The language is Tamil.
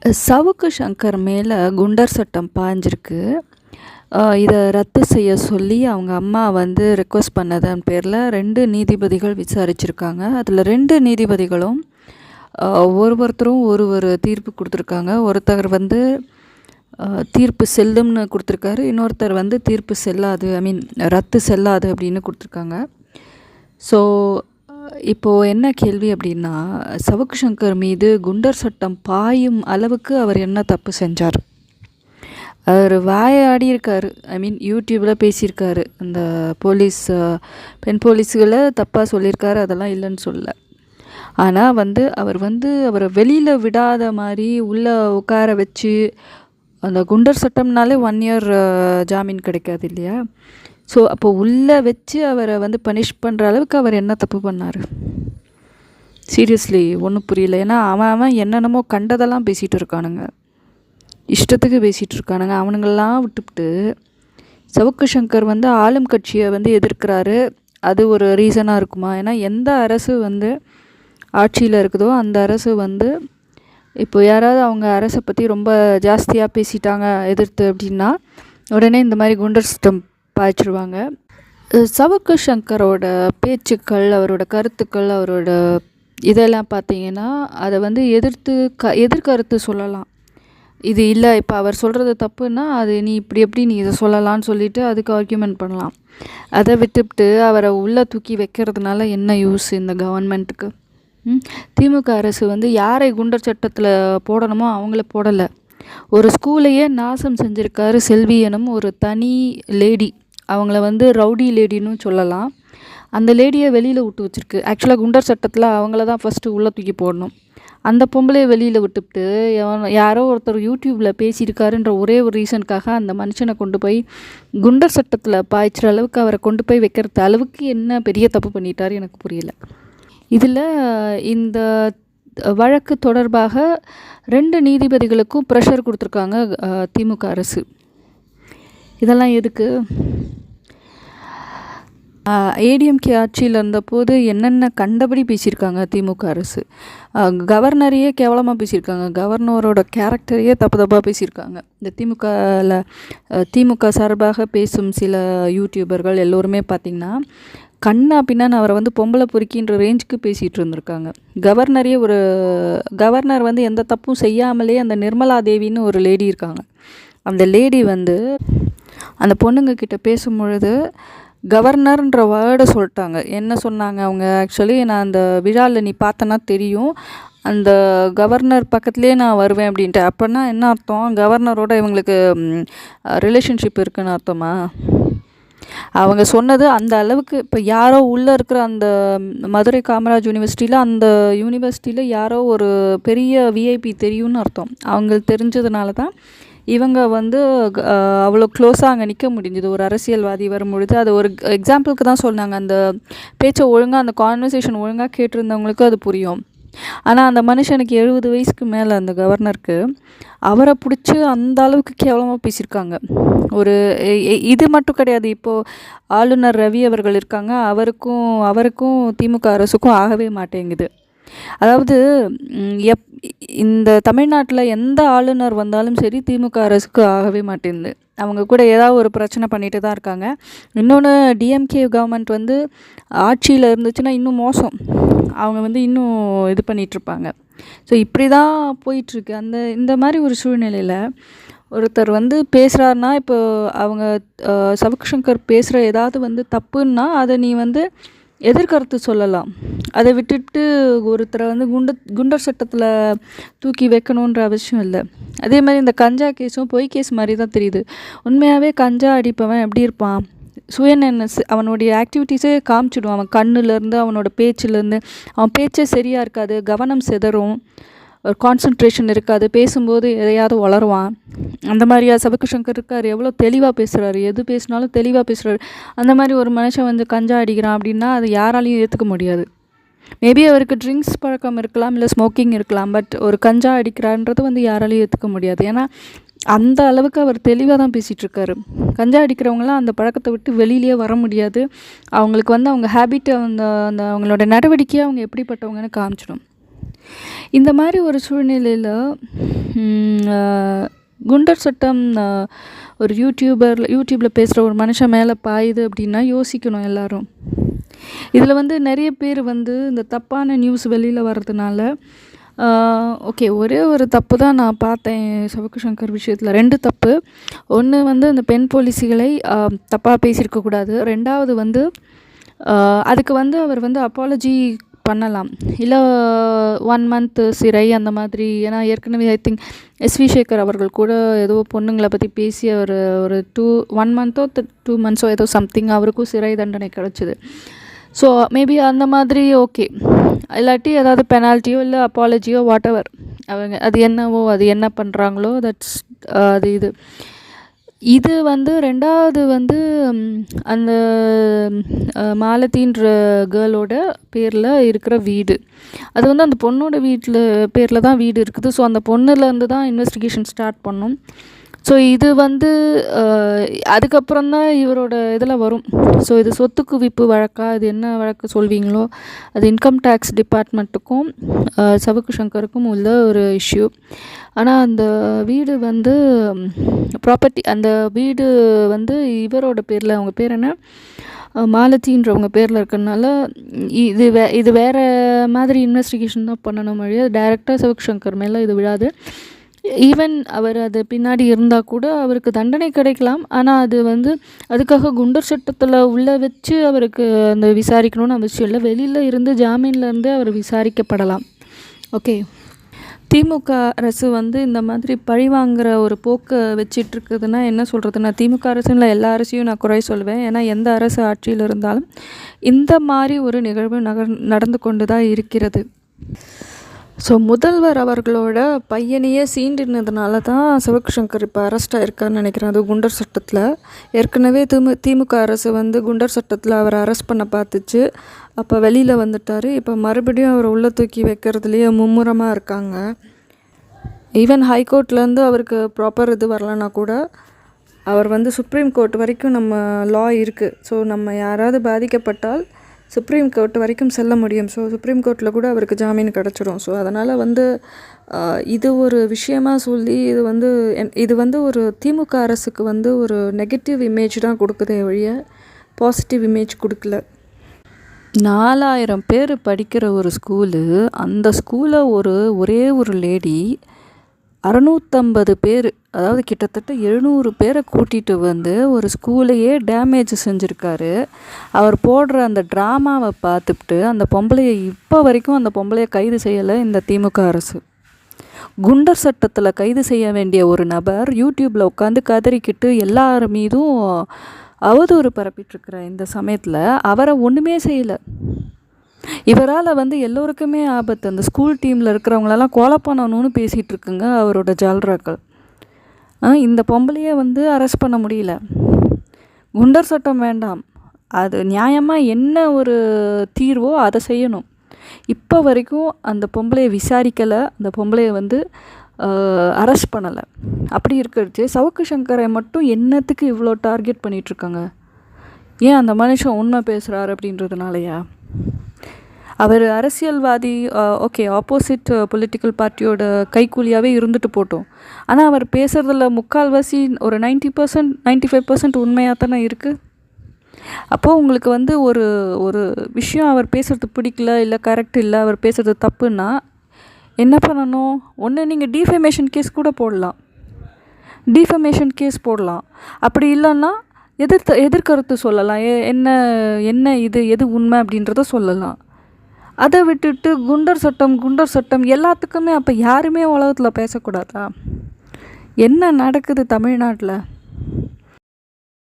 சவுக்கு சங்கர் மேலே குண்டர் சட்டம் பாய்ஞ்சிருக்கு. இதை ரத்து செய்ய சொல்லி அவங்க அம்மா வந்து ரெக்வஸ்ட் பண்ணதன் பேரில் 2 நீதிபதிகள் விசாரிச்சிருக்காங்க. அதில் 2 நீதிபதிகளும் ஒருத்தரும் ஒரு தீர்ப்பு கொடுத்துருக்காங்க. ஒருத்தர் வந்து தீர்ப்பு செல்லும்னு கொடுத்துருக்காரு, இன்னொருத்தர் வந்து தீர்ப்பு செல்லாது, ரத்து செல்லாது அப்படின்னு கொடுத்துருக்காங்க. ஸோ இப்போது என்ன கேள்வி அப்படின்னா, சவுக்கு சங்கர் மீது குண்டர் சட்டம் பாயும் அளவுக்கு அவர் என்ன தப்பு செஞ்சார்? அவர் வாயாடி இருக்கார். யூடியூப்பில் பேசியிருக்காரு. அந்த பெண் போலீஸுகளை தப்பாக சொல்லியிருக்காரு, அதெல்லாம் இல்லைன்னு சொல்லலை. ஆனால் அவரை வெளியில் விடாத மாதிரி உள்ளே உட்கார வச்சு, அந்த குண்டர் சட்டம்னாலே 1 year ஜாமீன் கிடைக்காது இல்லையா? ஸோ அப்போ உள்ளே வச்சு அவரை வந்து பனிஷ் பண்ணுற அளவுக்கு அவர் என்ன தப்பு பண்ணார்? சீரியஸ்லி ஒன்றும் புரியல. ஏன்னா அவன் என்னென்னமோ கண்டதெல்லாம் பேசிகிட்டு இருக்கானுங்க, இஷ்டத்துக்கு பேசிகிட்டு இருக்கானுங்க. அவனுங்கள்லாம் விட்டுவிட்டு சவுக்கு சங்கர் வந்து ஆளும் கட்சியை வந்து எதிர்க்கிறாரு, அது ஒரு ரீசனாக இருக்குமா? ஏன்னா எந்த அரசு வந்து ஆட்சியில் இருக்குதோ அந்த அரசு வந்து இப்போ யாராவது அவங்க அரசை பற்றி ரொம்ப ஜாஸ்தியாக பேசிட்டாங்க எதிர்த்து அப்படின்னா உடனே இந்த மாதிரி குண்டர் சட்டம் பாய்ச்சிருவாங்க. சவுக்கு சங்கரோட பேச்சுக்கள், அவரோட கருத்துக்கள், அவரோட இதெல்லாம் பார்த்தீங்கன்னா அதை வந்து எதிர்கருத்து சொல்லலாம். இது இல்லை, இப்போ அவர் சொல்கிறது தப்புன்னா அது நீ எப்படி நீ இதை சொல்லலான்னு சொல்லிவிட்டு அதுக்கு ஆர்கியூமெண்ட் பண்ணலாம். அதை விட்டுவிட்டு அவரை உள்ளே தூக்கி வைக்கிறதுனால என்ன யூஸ் இந்த கவர்மெண்ட்டுக்கு? திமுக அரசு வந்து யாரை குண்டர் சட்டத்தில் போடணுமோ அவங்கள போடலை. ஒரு ஸ்கூலையே நாசம் செஞ்சுருக்காரு செல்வி எனும் ஒரு தனி லேடி. அவங்கள வந்து ரவுடி லேடின்னு சொல்லலாம். அந்த லேடியை வெளியில் விட்டு வச்சுருக்கு. ஆக்சுவலாக குண்டர் சட்டத்தில் அவங்கள தான் ஃபஸ்ட்டு உள்ளே தூக்கி போடணும். அந்த பொம்பளையை வெளியில் விட்டுவிட்டு யாரோ ஒருத்தர் யூடியூப்பில் பேசியிருக்காருன்ற ஒரே ஒரு ரீசனுக்காக அந்த மனுஷனை கொண்டு போய் குண்டர் சட்டத்தில் பாய்ச்சிற அளவுக்கு அவரை கொண்டு போய் வைக்கிறது அளவுக்கு என்ன பெரிய தப்பு பண்ணிட்டார் எனக்கு புரியல. இதில் இந்த வழக்கு தொடர்பாக 2 நீதிபதிகளுக்கும் ப்ரெஷர் கொடுத்துருக்காங்க திமுக அரசு. இதெல்லாம் எதுக்கு? ஏடிஎம்கே ஆட்சியில் இருந்தபோது என்னென்ன கண்டபடி பேசியிருக்காங்க திமுக அரசு. கவர்னரையே கேவலமாக பேசியிருக்காங்க, கவர்னரோட கேரக்டரையே தப்பாக பேசியிருக்காங்க. இந்த திமுக சார்பாக பேசும் சில யூடியூபர்கள் எல்லோருமே பார்த்திங்கன்னா கண்ணா பின்னான்னு அவரை வந்து பொம்பளை பொறுக்கின்ற ரேஞ்சுக்கு பேசிகிட்டு இருந்திருக்காங்க. கவர்னர் வந்து எந்த தப்பும் செய்யாமலே அந்த நிர்மலா தேவின்னு ஒரு லேடி இருக்காங்க. அந்த லேடி வந்து அந்த பொண்ணுங்க கிட்ட பேசும்பொழுது கவர்னர்ன்ற வேர்டை சொல்லிட்டாங்க. என்ன சொன்னாங்க அவங்க? ஆக்சுவலி நான் அந்த விழாவில் நீ பார்த்தனா தெரியும், அந்த கவர்னர் பக்கத்துலேயே நான் வருவேன் அப்படின்ட்டு. அப்படின்னா என்ன அர்த்தம்? கவர்னரோட இவங்களுக்கு ரிலேஷன்ஷிப் இருக்குன்னு அர்த்தமா? அவங்க சொன்னது அந்த அளவுக்கு. இப்போ யாரோ உள்ளே இருக்கிற அந்த மதுரை காமராஜ் யூனிவர்சிட்டியில் யாரோ ஒரு பெரிய விஐபி தெரியும்னு அர்த்தம். அவங்களுக்கு தெரிஞ்சதுனால தான் இவங்க வந்து அவ்வளோ க்ளோஸாக அங்கே நிற்க முடிஞ்சுது. ஒரு அரசியல்வாதி வரும்பொழுது அது ஒரு எக்ஸாம்பிளுக்கு தான் சொன்னாங்க. அந்த பேச்சை ஒழுங்காக, அந்த கான்வர்சேஷன் ஒழுங்காக கேட்டிருந்தவங்களுக்கு அது புரியும். ஆனால் அந்த மனுஷனுக்கு 70 வயசுக்கு மேலே, அந்த கவர்னருக்கு, அவரை பிடிச்சி அந்த அளவுக்கு கேவலமாக பேசியிருக்காங்க. இது மட்டும் கிடையாது. இப்போது ஆளுநர் ரவி அவர்கள் இருக்காங்க, அவருக்கும் திமுக அரசுக்கும் ஆகவே மாட்டேங்குது. அதாவது இந்த தமிழ்நாட்டில் எந்த ஆளுநர் வந்தாலும் சரி திமுக அரசுக்கு ஆகவே மாட்டேங்குது. அவங்க கூட ஏதாவது ஒரு பிரச்சனை பண்ணிட்டு தான் இருக்காங்க. இன்னொன்று, டிஎம்கே கவர்மெண்ட் வந்து ஆட்சியில் இருந்துச்சுன்னா இன்னும் மோசம். அவங்க வந்து இன்னும் இது பண்ணிகிட்ருப்பாங்க. ஸோ இப்படி தான் போயிட்டுருக்கு. இந்த மாதிரி ஒரு சூழ்நிலையில் ஒருத்தர் வந்து பேசுகிறாருன்னா, இப்போ அவங்க சவுக்கு சங்கர் பேசுகிற ஏதாவது வந்து தப்புன்னா அதை நீ வந்து எதிர்கருத்து சொல்லலாம். அதை விட்டுட்டு ஒருத்தரை வந்து குண்டர் சட்டத்தில் தூக்கி வைக்கணுன்ற அவசியம் இல்லை. அதே மாதிரி இந்த கஞ்சா கேஸும் பொய் கேஸ் மாதிரி தான் தெரியுது. உண்மையாகவே கஞ்சா அடிப்பவன் எப்படி இருப்பான்? சுயநெனஸ், அவனுடைய ஆக்டிவிட்டீஸே காமிச்சிடும். அவன் கண்ணுலேருந்து, அவனோட பேச்சிலேருந்து. அவன் பேச்சே சரியாக இருக்காது, கவனம் சிதறும், ஒரு கான்சன்ட்ரேஷன் இருக்காது, பேசும்போது எதையாவது வளருவான். அந்த மாதிரியா சவுக்கு சங்கர் இருக்கார்? எவ்வளோ தெளிவாக பேசுகிறாரு, எது பேசினாலும் தெளிவாக பேசுகிறாரு. அந்த மாதிரி ஒரு மனுஷன் வந்து கஞ்சா அடிக்கிறான் அப்படின்னா அது யாராலையும் ஏற்றுக்க முடியாது. மேபி அவருக்கு ட்ரிங்க்ஸ் பழக்கம் இருக்கலாம், இல்லை ஸ்மோக்கிங் இருக்கலாம், பட் ஒரு கஞ்சா அடிக்கிறான்றது வந்து யாராலையும் ஏற்றுக்க முடியாது. ஏன்னா அந்த அளவுக்கு அவர் தெளிவாக தான் பேசிகிட்ருக்காரு. கஞ்சா அடிக்கிறவங்களாம் அந்த பழக்கத்தை விட்டு வெளியிலே வர முடியாது. அவங்களுக்கு வந்து அவங்க ஹேபிட்டை, அந்த அவங்களோட நடவடிக்கையை அவங்க எப்படிப்பட்டவங்கன்னு காமிச்சிடும். இந்த மாதிரி ஒரு சூழ்நிலையில் குண்டர் சட்டம் ஒரு யூடியூப்பில் பேசுகிற ஒரு மனுஷன் மேலே பாயுது அப்படின்னா யோசிக்கணும் எல்லோரும். இதில் வந்து நிறைய பேர் வந்து இந்த தப்பான நியூஸ் வெளியில் வர்றதுனால ஓகே, ஒரே ஒரு தப்பு தான் நான் பார்த்தேன் சவுக்கு சங்கர் விஷயத்தில். 2 தப்பு. ஒன்று வந்து அந்த பெண் போலீஸுகளை தப்பாக பேசியிருக்கக்கூடாது. 2வது வந்து அதுக்கு வந்து அவர் வந்து அப்பாலஜி பண்ணலாம், இல்லை 1 மந்த் சிறை அந்த மாதிரி. ஏன்னா ஏற்கனவே ஐ திங்க் எஸ்வி சேகர் அவர்கள் கூட ஏதோ பொண்ணுங்களை பற்றி பேசி அவர் ஒரு 1 மந்த்தோ 2 மந்த்ஸோ ஏதோ சம்திங் அவருக்கும் சிறை தண்டனை கிடச்சிது. ஸோ மேபி அந்த மாதிரி ஓகே, இல்லாட்டி ஏதாவது பெனால்ட்டியோ இல்லை அப்பாலஜியோ வாட் எவர், அவங்க அது என்னவோ அது என்ன பண்ணுறாங்களோ தட்ஸ் அது இது வந்து 2வது வந்து அந்த மாலதின்ற கேர்ளோட பேரில் இருக்கிற வீடு, அது வந்து அந்த பொண்ணோட வீட்டில் பேரில் தான் வீடு இருக்குது. ஸோ அந்த பொண்ணுலேருந்து தான் இன்வெஸ்டிகேஷன் ஸ்டார்ட் பண்ணோம். ஸோ இது வந்து அதுக்கப்புறம் தான் இவரோட இதில் வரும். ஸோ இது சொத்து குவிப்பு வழக்கா, இது என்ன வழக்கு சொல்வீங்களோ அது இன்கம் டேக்ஸ் டிபார்ட்மெண்ட்டுக்கும் சவுக்கு சங்கருக்கும் உள்ள ஒரு இஷ்யூ. ஆனால் அந்த வீடு வந்து ப்ராப்பர்ட்டி, அந்த வீடு வந்து இவரோட பேரில், அவங்க பேர் என்ன, மாலதின்றவங்க பேரில் இருக்கிறதுனால இது வேறு மாதிரி இன்வெஸ்டிகேஷன் தான் பண்ணணும் வழியா டைரெக்டாக சவுக்கு சங்கர் மேலே இது விழாது. ஈவன் அவர் அது பின்னாடி இருந்தால் கூட அவருக்கு தண்டனை கிடைக்கலாம். ஆனால் அது வந்து அதுக்காக குண்டர் சட்டத்தில் உள்ள வச்சு அவருக்கு அந்த விசாரிக்கணும்னு அவசியம் இல்லை. வெளியில் இருந்து ஜாமீனில் இருந்து அவர் விசாரிக்கப்படலாம். ஓகே, திமுக அரசு வந்து இந்த மாதிரி பழிவாங்கிற ஒரு போக்கை வச்சிட்ருக்குதுன்னா என்ன சொல்கிறதுனா, திமுக அரசுல எல்லா அரசையும் நான் குறை சொல்வேன். ஏன்னா எந்த அரசு ஆட்சியில் இருந்தாலும் இந்த மாதிரி ஒரு நிகழ்வு நடந்து கொண்டு தான் இருக்கிறது. ஸோ முதல்வர் அவர்களோட பையனையே சீண்டினதுனால தான் சவுக்கு சங்கர் இப்போ அரெஸ்ட் ஆகிருக்காருன்னு நினைக்கிறேன். அது குண்டர் சட்டத்தில். ஏற்கனவே திமுக அரசு வந்து குண்டர் சட்டத்தில் அவரை அரெஸ்ட் பண்ண பார்த்துச்சு. அப்போ வெளியில் வந்துட்டார். இப்போ மறுபடியும் அவரை உள்ளே தூக்கி வைக்கிறதுலேயே மும்முரமாக இருக்காங்க. ஈவன் ஹைகோர்ட்லேருந்து அவருக்கு ப்ராப்பர் இது வரலன்னா கூட அவர் வந்து சுப்ரீம் கோர்ட் வரைக்கும் நம்ம லா இருக்குது. ஸோ நம்ம யாராவது பாதிக்கப்பட்டால் சுப்ரீம் கோர்ட் வரைக்கும் செல்ல முடியும். ஸோ சுப்ரீம் கோர்ட்டில் கூட அவருக்கு ஜாமீன் கிடச்சிடும். ஸோ அதனால் வந்து இது ஒரு விஷயமாக சொல்லி இது வந்து ஒரு திமுக அரசுக்கு வந்து ஒரு நெகட்டிவ் இமேஜ் தான் கொடுக்குதே ஒழிய பாசிட்டிவ் இமேஜ் கொடுக்கல. 4000 பேர் படிக்கிற ஒரு ஸ்கூலு, அந்த ஸ்கூலை ஒரே ஒரு லேடி 650 பேர், அதாவது கிட்டத்தட்ட 700 பேரை கூட்டிகிட்டு வந்து ஒரு ஸ்கூலையே டேமேஜ் செஞ்சுருக்காரு. அவர் போடுற அந்த ட்ராமாவை பார்த்துட்டு அந்த பொம்பளையை இப்போ வரைக்கும் அந்த பொம்பளையை கைது செய்யலை இந்த திமுக அரசு. குண்டர் சட்டத்தில் கைது செய்ய வேண்டிய ஒரு நபர் யூடியூப்பில் உட்காந்து கதறிக்கிட்டு எல்லார் மீதும் அவதூறு பரப்பிட்டுருக்கிற இந்த சமயத்தில் அவரை ஒன்றுமே செய்யலை. இவரால் வந்து எல்லோருக்குமே ஆபத்து. அந்த ஸ்கூல் டீமில் இருக்கிறவங்களெல்லாம் கொலை பண்ணணும்னு பேசிகிட்டு இருக்குங்க அவரோட ஜால்ராக்கள். இந்த பொம்பளையே வந்து அரெஸ்ட் பண்ண முடியல. குண்டர் சட்டம் வேண்டாம், அது நியாயமாக என்ன ஒரு தீர்வோ அதை செய்யணும். இப்போ வரைக்கும் அந்த பொம்பளையை விசாரிக்கலை, அந்த பொம்பளையை வந்து அரெஸ்ட் பண்ணலை. அப்படி இருக்கிறது சவுக்கு சங்கரை மட்டும் என்னத்துக்கு இவ்வளோ டார்கெட் பண்ணிகிட்ருக்காங்க? ஏன் அந்த மனுஷன் உண்மை பேசுகிறார் அப்படின்றதுனாலயா? அவர் அரசியல்வாதி, ஓகே, ஆப்போசிட் பொலிட்டிக்கல் பார்ட்டியோட கைக்கூலியாகவே இருந்துட்டு போட்டோம். ஆனால் அவர் பேசுகிறதுல முக்கால்வாசி ஒரு 90% 95% உண்மையாக தானே இருக்குது. அப்போது உங்களுக்கு வந்து ஒரு விஷயம் அவர் பேசுகிறது பிடிக்கல, இல்லை கரெக்ட் இல்லை, அவர் பேசுகிறது தப்புன்னா என்ன பண்ணணும்? ஒன்று நீங்கள் டிஃபமேஷன் கேஸ் கூட போடலாம். அப்படி இல்லைன்னா எதிர்கருத்து சொல்லலாம். என்ன எது உண்மை அப்படின்றத சொல்லலாம். அதை விட்டுட்டு குண்டர் சட்டம் எல்லாத்துக்குமே அப்போ யாருமே உலகத்தில் பேசக்கூடாதா? என்ன நடக்குது தமிழ்நாட்டில்?